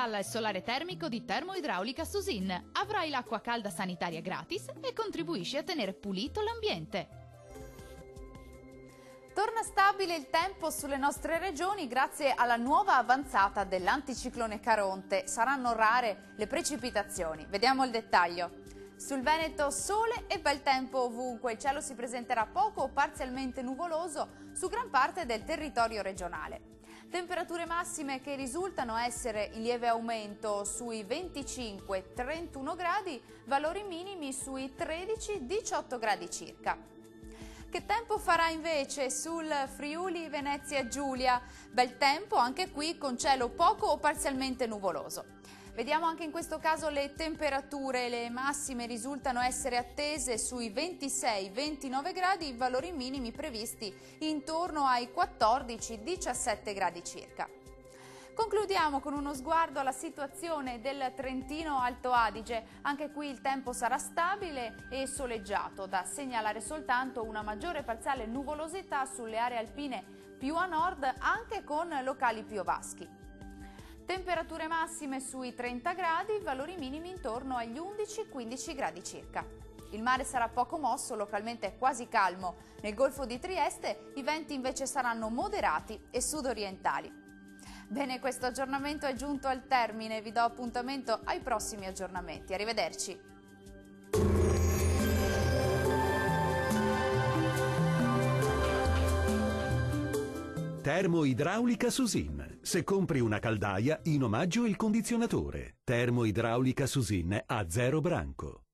Installa il solare termico di Termoidraulica Susin. Avrai l'acqua calda sanitaria gratis e contribuisci a tenere pulito l'ambiente. Torna stabile il tempo sulle nostre regioni grazie alla nuova avanzata dell'anticiclone Caronte. Saranno rare le precipitazioni. Vediamo il dettaglio. Sul Veneto sole e bel tempo ovunque. Il cielo si presenterà poco o parzialmente nuvoloso su gran parte del territorio regionale. Temperature massime che risultano essere in lieve aumento sui 25-31 gradi, valori minimi sui 13-18 gradi circa. Che tempo farà invece sul Friuli Venezia Giulia? Bel tempo anche qui con cielo poco o parzialmente nuvoloso. Vediamo anche in questo caso le temperature. Le massime risultano essere attese sui 26-29 gradi, valori minimi previsti intorno ai 14-17 gradi circa. Concludiamo con uno sguardo alla situazione del Trentino Alto Adige. Anche qui il tempo sarà stabile e soleggiato, da segnalare soltanto una maggiore parziale nuvolosità sulle aree alpine più a nord, anche con locali piovaschi. Temperature massime sui 30 gradi, valori minimi intorno agli 11-15 gradi circa. Il mare sarà poco mosso, localmente quasi calmo. Nel Golfo di Trieste i venti invece saranno moderati e sudorientali. Bene, questo aggiornamento è giunto al termine, vi do appuntamento ai prossimi aggiornamenti. Arrivederci. Termoidraulica Susin. Se compri una caldaia, in omaggio il condizionatore. Termoidraulica Susin a 0 branco.